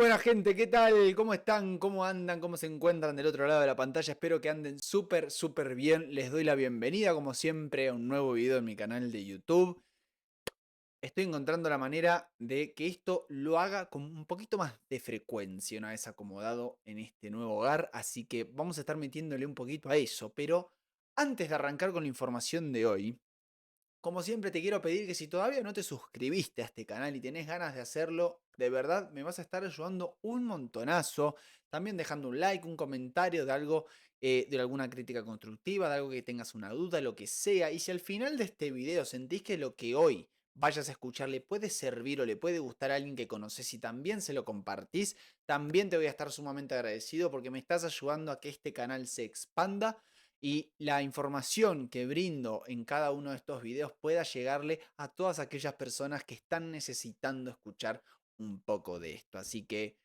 buena gente, ¿qué tal? ¿Cómo están? ¿Cómo andan? ¿Cómo se encuentran del otro lado de la pantalla? Espero que anden súper bien. Les doy la bienvenida, como siempre, a un nuevo video en mi canal de YouTube. Estoy encontrando la manera de que esto lo haga con un poquito más de frecuencia una vez acomodado en este nuevo hogar. Así que vamos a estar metiéndole un poquito a eso. Pero antes de arrancar con la información de hoy, como siempre te quiero pedir que si todavía no te suscribiste a este canal y tenés ganas de hacerlo, de verdad me vas a estar ayudando un montonazo. También dejando un like, un comentario de algo, de alguna crítica constructiva, de algo que tengas una duda, lo que sea. Y si al final de este video sentís que lo que hoy vayas a escuchar le puede servir o le puede gustar a alguien que conoces y también se lo compartís, también te voy a estar sumamente agradecido porque me estás ayudando a que este canal se expanda y la información que brindo en cada uno de estos videos pueda llegarle a todas aquellas personas que están necesitando escuchar un poco de esto. Así que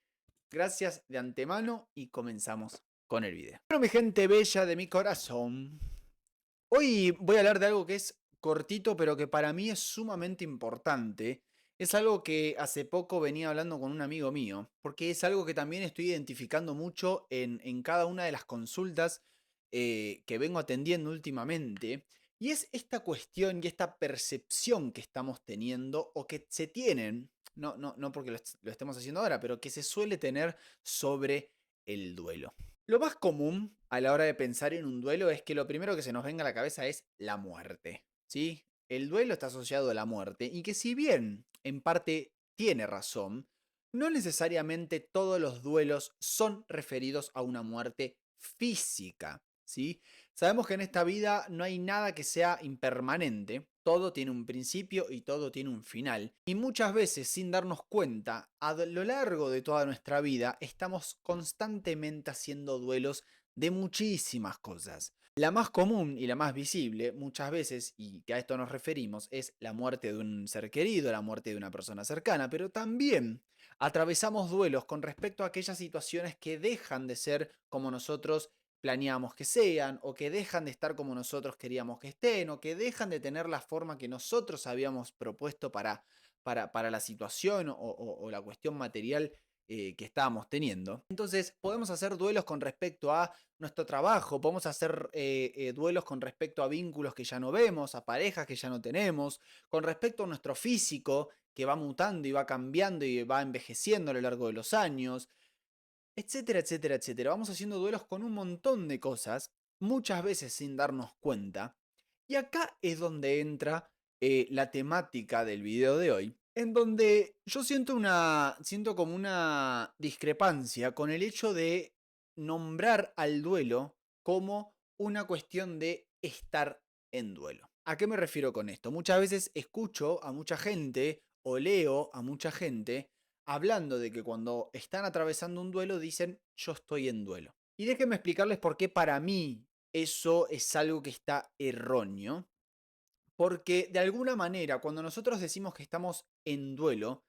gracias de antemano y comenzamos con el video. Bueno, mi gente bella de mi corazón, hoy voy a hablar de algo que es cortito pero que para mí es sumamente importante. Es algo que hace poco venía hablando con un amigo mío, porque es algo que también estoy identificando mucho en cada una de las consultas que vengo atendiendo últimamente, y es esta cuestión y esta percepción que estamos teniendo o que se tienen, no porque lo estemos haciendo ahora, pero que se suele tener sobre el duelo. Lo más común a la hora de pensar en un duelo es que lo primero que se nos venga a la cabeza es la muerte, ¿sí? El duelo está asociado a la muerte y que si bien en parte tiene razón, no necesariamente todos los duelos son referidos a una muerte física, ¿sí? Sabemos que en esta vida no hay nada que sea impermanente, todo tiene un principio y todo tiene un final. Y muchas veces, sin darnos cuenta, a lo largo de toda nuestra vida, estamos constantemente haciendo duelos de muchísimas cosas. La más común y la más visible, muchas veces, y que a esto nos referimos, es la muerte de un ser querido, la muerte de una persona cercana, pero también atravesamos duelos con respecto a aquellas situaciones que dejan de ser como nosotros planeamos que sean, o que dejan de estar como nosotros queríamos que estén, o que dejan de tener la forma que nosotros habíamos propuesto para la situación o la cuestión material que estábamos teniendo. Entonces podemos hacer duelos con respecto a nuestro trabajo, podemos hacer duelos con respecto a vínculos que ya no vemos, a parejas que ya no tenemos, con respecto a nuestro físico que va mutando y va cambiando y va envejeciendo a lo largo de los años, etcétera, etcétera, etcétera. Vamos haciendo duelos con un montón de cosas, muchas veces sin darnos cuenta. Y acá es donde entra la temática del video de hoy, en donde yo siento como una discrepancia con el hecho de nombrar al duelo como una cuestión de estar en duelo. ¿A qué me refiero con esto? Muchas veces escucho a mucha gente o leo a mucha gente hablando de que cuando están atravesando un duelo dicen yo estoy en duelo. Y déjenme explicarles por qué para mí eso es algo que está erróneo. Porque de alguna manera cuando nosotros decimos que estamos en duelo,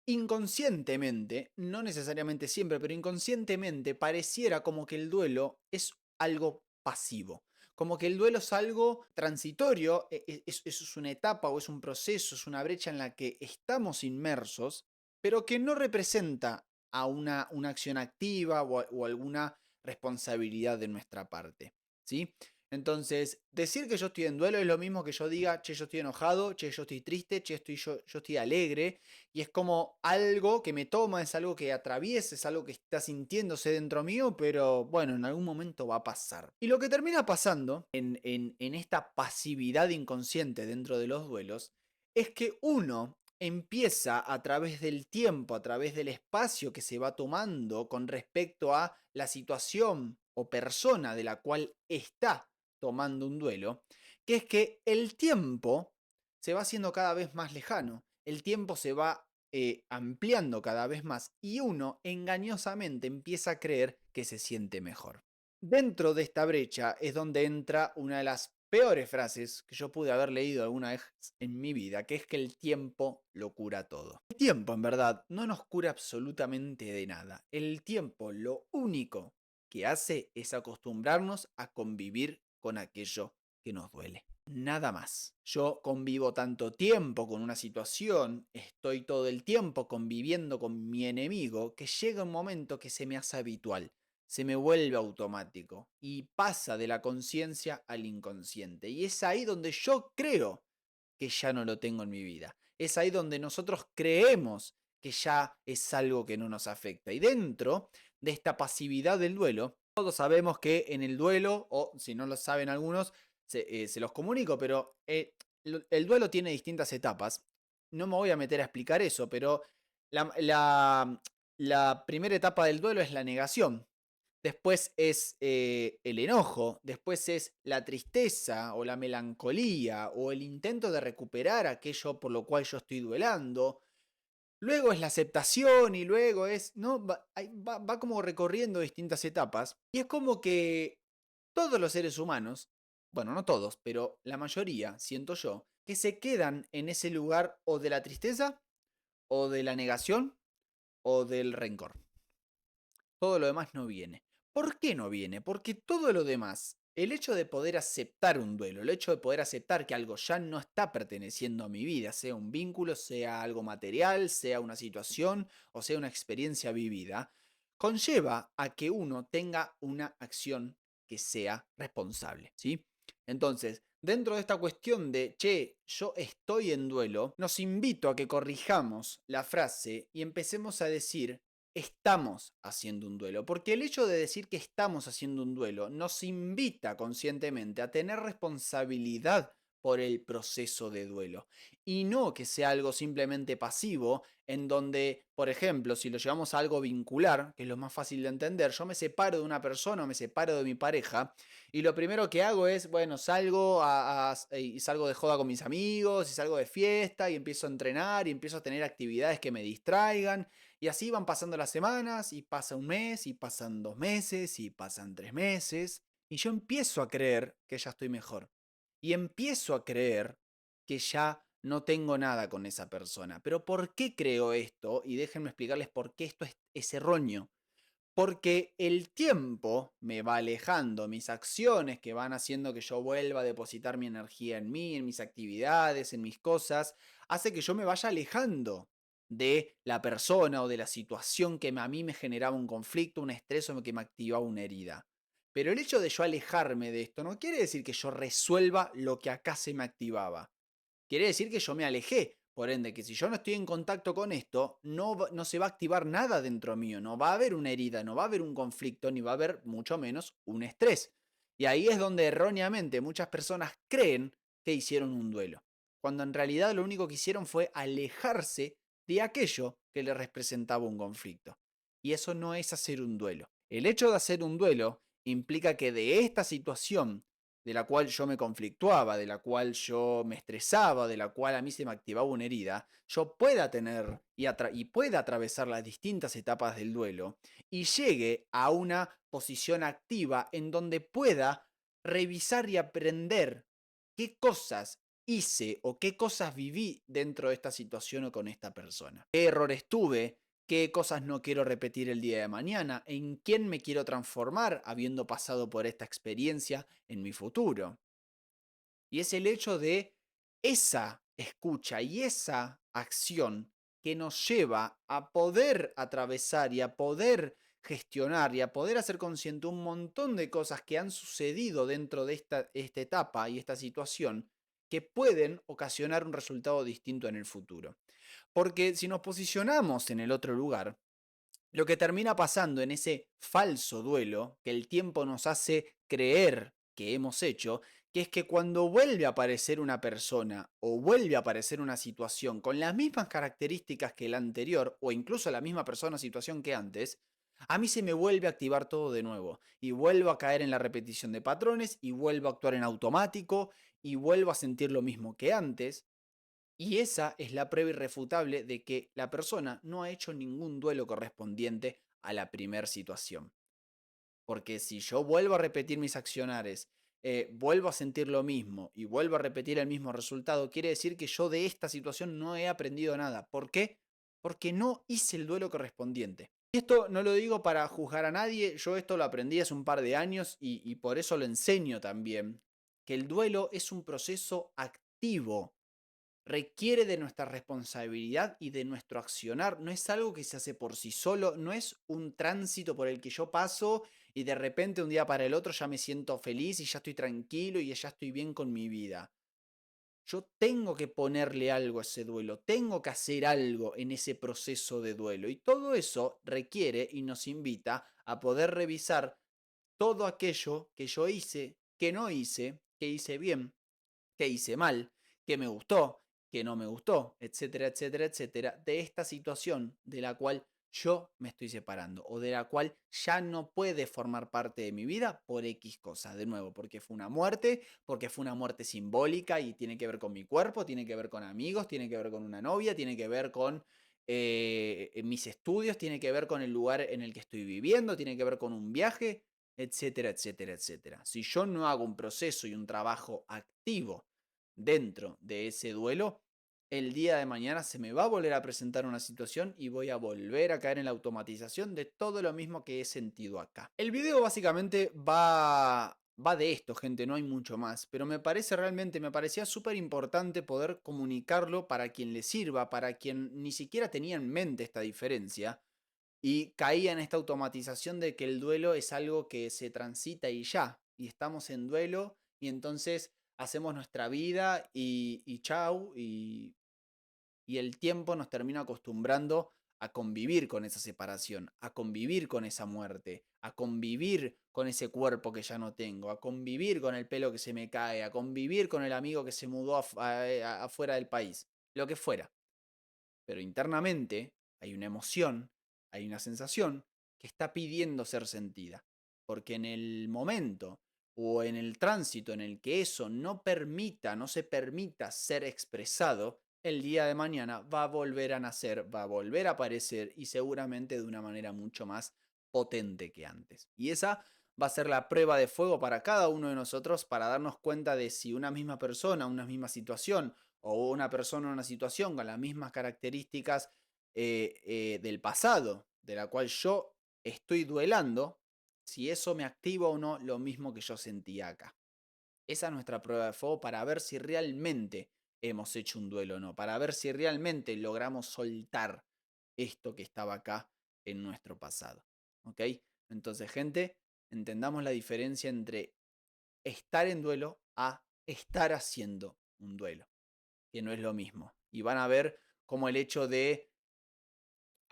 inconscientemente, no necesariamente siempre, pero inconscientemente pareciera como que el duelo es algo pasivo. Como que el duelo es algo transitorio, es una etapa o es un proceso, es una brecha en la que estamos inmersos, pero que no representa a una acción activa o alguna responsabilidad de nuestra parte, ¿sí? Entonces, decir que yo estoy en duelo es lo mismo que yo diga, che, yo estoy enojado, che, yo estoy triste, che, yo estoy alegre. Y es como algo que me toma, es algo que atraviesa, es algo que está sintiéndose dentro mío, pero bueno, en algún momento va a pasar. Y lo que termina pasando en esta pasividad inconsciente dentro de los duelos es que uno empieza a través del tiempo, a través del espacio que se va tomando con respecto a la situación o persona de la cual está tomando un duelo, que es que el tiempo se va haciendo cada vez más lejano, el tiempo se va ampliando cada vez más y uno engañosamente empieza a creer que se siente mejor. Dentro de esta brecha es donde entra una de las peores frases que yo pude haber leído alguna vez en mi vida, que es que el tiempo lo cura todo. El tiempo, en verdad, no nos cura absolutamente de nada. El tiempo lo único que hace es acostumbrarnos a convivir con aquello que nos duele. nada más. Yo convivo tanto tiempo con una situación, estoy todo el tiempo conviviendo con mi enemigo, que llega un momento que se me hace habitual, se me vuelve automático y pasa de la conciencia al inconsciente. Y es ahí donde yo creo que ya no lo tengo en mi vida. Es ahí donde nosotros creemos que ya es algo que no nos afecta. Y dentro de esta pasividad del duelo, todos sabemos que en el duelo, o si no lo saben algunos, se los comunico, pero el duelo tiene distintas etapas. No me voy a meter a explicar eso, pero la primera etapa del duelo es la negación. Después es el enojo, después es la tristeza o la melancolía o el intento de recuperar aquello por lo cual yo estoy duelando. Luego es la aceptación y luego es, ¿no? Va como recorriendo distintas etapas y es como que todos los seres humanos, bueno, no todos, pero la mayoría, siento yo, que se quedan en ese lugar o de la tristeza o de la negación o del rencor. Todo lo demás no viene. ¿Por qué no viene? Porque todo lo demás, el hecho de poder aceptar un duelo, el hecho de poder aceptar que algo ya no está perteneciendo a mi vida, sea un vínculo, sea algo material, sea una situación o sea una experiencia vivida, conlleva a que uno tenga una acción que sea responsable, ¿sí? Entonces, dentro de esta cuestión de, che, yo estoy en duelo, nos invito a que corrijamos la frase y empecemos a decir, estamos haciendo un duelo, porque el hecho de decir que estamos haciendo un duelo nos invita conscientemente a tener responsabilidad por el proceso de duelo y no que sea algo simplemente pasivo en donde, por ejemplo, si lo llevamos a algo vincular, que es lo más fácil de entender, yo me separo de una persona o me separo de mi pareja y lo primero que hago es, bueno, salgo y salgo de joda con mis amigos y salgo de fiesta y empiezo a entrenar y empiezo a tener actividades que me distraigan y así van pasando las semanas y pasa un mes y pasan 2 meses y pasan 3 meses. Y yo empiezo a creer que ya estoy mejor. Y empiezo a creer que ya no tengo nada con esa persona. Pero ¿por qué creo esto? Y déjenme explicarles por qué esto es erróneo. Porque el tiempo me va alejando, mis acciones que van haciendo que yo vuelva a depositar mi energía en mí, en mis actividades, en mis cosas, hace que yo me vaya alejando de la persona o de la situación que a mí me generaba un conflicto, un estrés o que me activaba una herida. Pero el hecho de yo alejarme de esto no quiere decir que yo resuelva lo que acá se me activaba. Quiere decir que yo me alejé. Por ende, que si yo no estoy en contacto con esto, no se va a activar nada dentro mío. No va a haber una herida, no va a haber un conflicto, ni va a haber mucho menos un estrés. Y ahí es donde erróneamente muchas personas creen que hicieron un duelo. Cuando en realidad lo único que hicieron fue alejarse de aquello que le representaba un conflicto. Y eso no es hacer un duelo. El hecho de hacer un duelo implica que de esta situación de la cual yo me conflictuaba, de la cual yo me estresaba, de la cual a mí se me activaba una herida, yo pueda tener y pueda atravesar las distintas etapas del duelo y llegue a una posición activa en donde pueda revisar y aprender qué cosas hice o qué cosas viví dentro de esta situación o con esta persona. ¿Qué errores tuve? ¿Qué cosas no quiero repetir el día de mañana? ¿En quién me quiero transformar habiendo pasado por esta experiencia en mi futuro? Y es el hecho de esa escucha y esa acción que nos lleva a poder atravesar y a poder gestionar y a poder hacer consciente un montón de cosas que han sucedido dentro de esta etapa y esta situación que pueden ocasionar un resultado distinto en el futuro. Porque si nos posicionamos en el otro lugar, lo que termina pasando en ese falso duelo que el tiempo nos hace creer que hemos hecho, que es que cuando vuelve a aparecer una persona o vuelve a aparecer una situación con las mismas características que la anterior o incluso la misma persona o situación que antes, a mí se me vuelve a activar todo de nuevo y vuelvo a caer en la repetición de patrones y vuelvo a actuar en automático y vuelvo a sentir lo mismo que antes y esa es la prueba irrefutable de que la persona no ha hecho ningún duelo correspondiente a la primera situación. Porque si yo vuelvo a repetir mis accionares, vuelvo a sentir lo mismo y vuelvo a repetir el mismo resultado, quiere decir que yo de esta situación no he aprendido nada. ¿Por qué? Porque no hice el duelo correspondiente. Y esto no lo digo para juzgar a nadie, yo esto lo aprendí hace un par de años y por eso lo enseño también. que el duelo es un proceso activo, requiere de nuestra responsabilidad y de nuestro accionar. No es algo que se hace por sí solo, no es un tránsito por el que yo paso y de repente un día para el otro ya me siento feliz y ya estoy tranquilo y ya estoy bien con mi vida. Yo tengo que ponerle algo a ese duelo, tengo que hacer algo en ese proceso de duelo. Y todo eso requiere y nos invita a poder revisar todo aquello que yo hice, que no hice, que hice bien, que hice mal, que me gustó, que no me gustó, etcétera, etcétera, etcétera, de esta situación de la cual yo me estoy separando o de la cual ya no puede formar parte de mi vida por X cosa. De nuevo, porque fue una muerte, porque fue una muerte simbólica y tiene que ver con mi cuerpo, tiene que ver con amigos, tiene que ver con una novia, tiene que ver con mis estudios, tiene que ver con el lugar en el que estoy viviendo, tiene que ver con un viaje, etcétera, etcétera, etcétera. Si yo no hago un proceso y un trabajo activo dentro de ese duelo, el día de mañana se me va a volver a presentar una situación y voy a volver a caer en la automatización de todo lo mismo que he sentido acá. El video básicamente va de esto, gente, no hay mucho más, pero me parecía súper importante poder comunicarlo para quien le sirva, para quien ni siquiera tenía en mente esta diferencia y caía en esta automatización de que el duelo es algo que se transita y ya, y estamos en duelo y entonces hacemos nuestra vida y chau, y el tiempo nos termina acostumbrando a convivir con esa separación, a convivir con esa muerte, a convivir con ese cuerpo que ya no tengo, a convivir con el pelo que se me cae, a convivir con el amigo que se mudó afuera del país, lo que fuera. Pero internamente hay una emoción, hay una sensación que está pidiendo ser sentida. Porque en el momento o en el tránsito en el que eso no se permita ser expresado, el día de mañana va a volver a nacer, va a volver a aparecer y seguramente de una manera mucho más potente que antes. Y esa va a ser la prueba de fuego para cada uno de nosotros para darnos cuenta de si una misma persona, una misma situación o una persona en una situación con las mismas características del pasado, de la cual yo estoy duelando, si eso me activa o no lo mismo que yo sentía acá. Esa es nuestra prueba de fuego para ver si realmente hemos hecho un duelo o no, para ver si realmente logramos soltar esto que estaba acá en nuestro pasado. ¿Ok? Entonces, gente, entendamos la diferencia entre estar en duelo a estar haciendo un duelo, que no es lo mismo. Y van a ver cómo el hecho de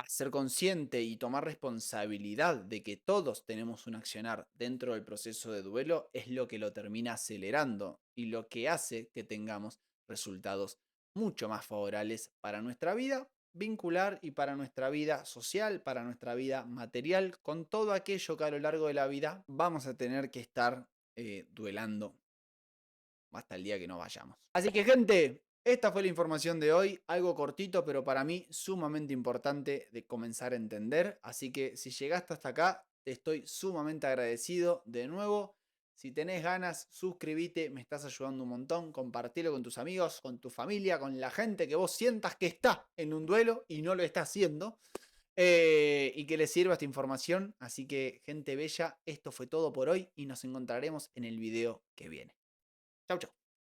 ser consciente y tomar responsabilidad de que todos tenemos un accionar dentro del proceso de duelo es lo que lo termina acelerando y lo que hace que tengamos resultados mucho más favorables para nuestra vida vincular y para nuestra vida social, para nuestra vida material, con todo aquello que a lo largo de la vida vamos a tener que estar duelando hasta el día que no vayamos. Así que, gente, esta fue la información de hoy, algo cortito, pero para mí sumamente importante de comenzar a entender. Así que si llegaste hasta acá, te estoy sumamente agradecido. De nuevo, si tenés ganas, suscríbete, me estás ayudando un montón. Compartilo con tus amigos, con tu familia, con la gente que vos sientas que está en un duelo y no lo está haciendo. Y que les sirva esta información. Así que, gente bella, esto fue todo por hoy y nos encontraremos en el video que viene. Chau, chau.